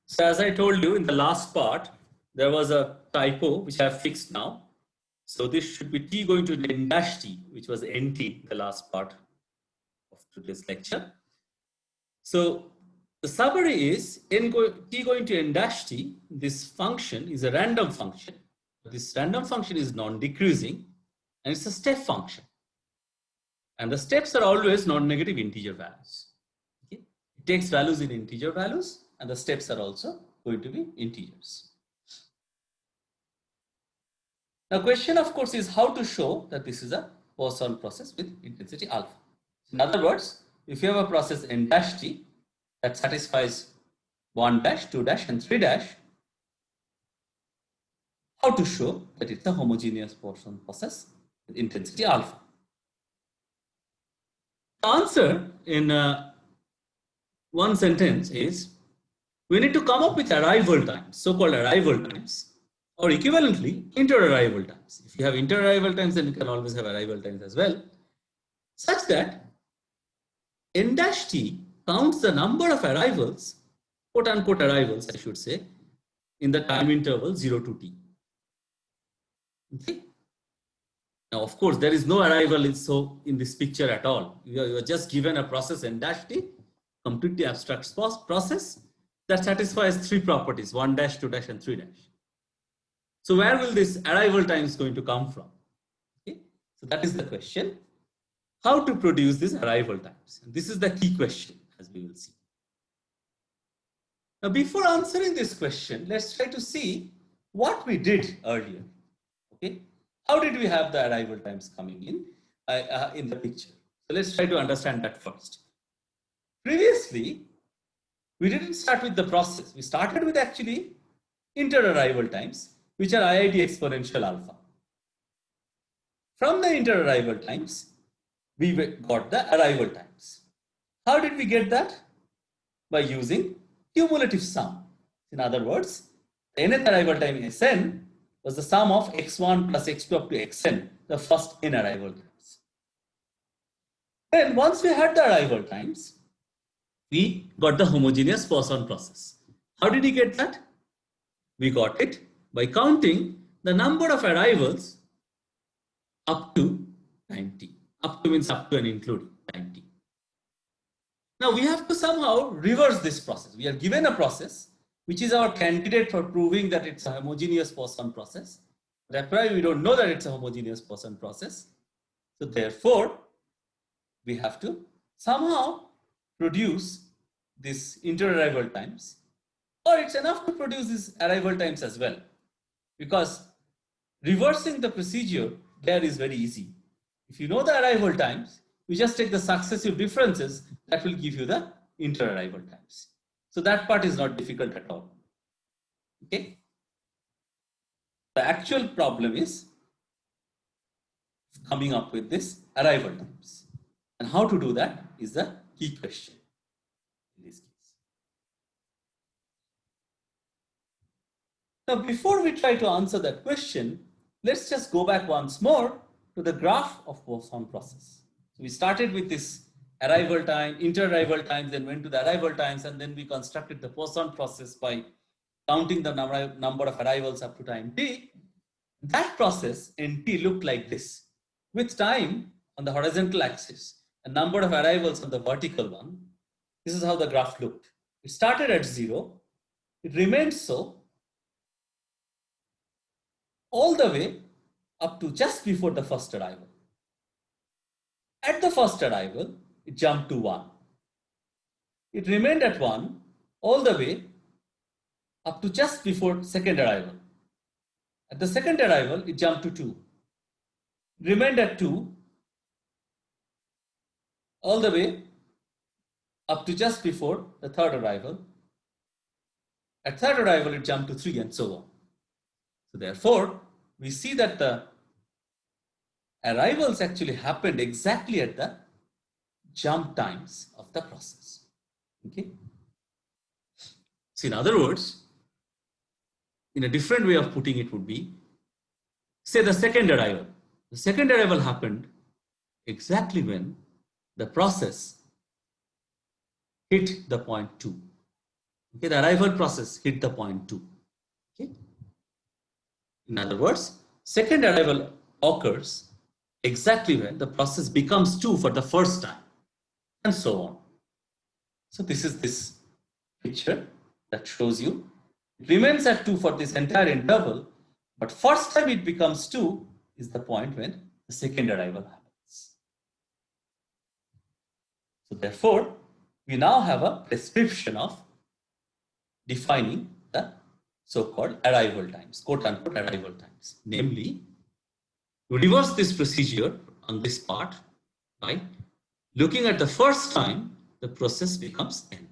So as I told you in the last part, there was a typo which I have fixed now. So this should be t going to n dash t, which was nt, the last part of today's lecture. So the summary is t going to n dash t, this function is a random function. This random function is non-decreasing and it's a step function. And the steps are always non-negative integer values. Okay? It takes values in integer values and the steps are also going to be integers. Now question of course is how to show that this is a Poisson process with intensity alpha. In other words, if you have a process n dash t that satisfies 1 dash, 2 dash and 3 dash, how to show that it's a homogeneous Poisson process with intensity alpha. The answer in one sentence is we need to come up with arrival times, so-called arrival times, or equivalently inter-arrival times. If you have inter-arrival times, then you can always have arrival times as well, such that n dash t counts the number of arrivals, quote unquote arrivals, I should say, in the time interval 0 to t. Okay. Now, of course, there is no arrival in this picture at all. You are just given a process n dash t, completely abstract process that satisfies three properties, 1 dash, 2 dash, and 3 dash. So where will this arrival time is going to come from? Okay. So that is the question. How to produce these arrival times? And this is the key question, as we will see. Now, before answering this question, let's try to see what we did earlier. Okay. How did we have the arrival times coming in the picture? So let's try to understand that first. Previously, we didn't start with the process. We started with actually inter-arrival times, which are IID exponential alpha. From the inter-arrival times, we got the arrival times. How did we get that? By using cumulative sum. In other words, the nth arrival time Sn was the sum of x1 plus x2 up to xn, the first n arrival times. Then once we had the arrival times, we got the homogeneous Poisson process. How did we get that? We got it by counting the number of arrivals up to time t. Up to means up to and including time t. Now we have to somehow reverse this process. We are given a process which is our candidate for proving that it's a homogeneous Poisson process. That's why we don't know that it's a homogeneous Poisson process. So therefore, we have to somehow produce this inter-arrival times, or it's enough to produce these arrival times as well, because reversing the procedure there is very easy. If you know the arrival times, you just take the successive differences that will give you the inter-arrival times. So that part is not difficult at all. Okay. The actual problem is coming up with this arrival times. And how to do that is the key question in this case. Now, before we try to answer that question, let's just go back once more to the graph of Poisson process. So we started with this arrival time, inter-arrival times, then went to the arrival times, and then we constructed the Poisson process by counting the number of arrivals up to time t. That process in t looked like this. With time on the horizontal axis, a number of arrivals on the vertical one, this is how the graph looked. It started at 0, it remained so all the way up to just before the first arrival. At the first arrival, it jumped to 1. It remained at 1 all the way up to just before second arrival. At the second arrival, it jumped to 2. It remained at 2 all the way up to just before the third arrival. At third arrival, it jumped to 3 and so on. So therefore, we see that the arrivals actually happened exactly at the jump times of the process. Okay. So in other words, in a different way of putting it would be, say the second arrival. The second arrival happened exactly when the process hit the point 2. Okay, the arrival process hit the point 2. Okay. In other words, second arrival occurs exactly when the process becomes 2 for the first time, and so on. So this is this picture that shows you it remains at 2 for this entire interval, but first time it becomes 2 is the point when the second arrival happens. So therefore, we now have a prescription of defining the so-called arrival times, quote-unquote arrival times. Namely, to reverse this procedure on this part by looking at the first time the process becomes n.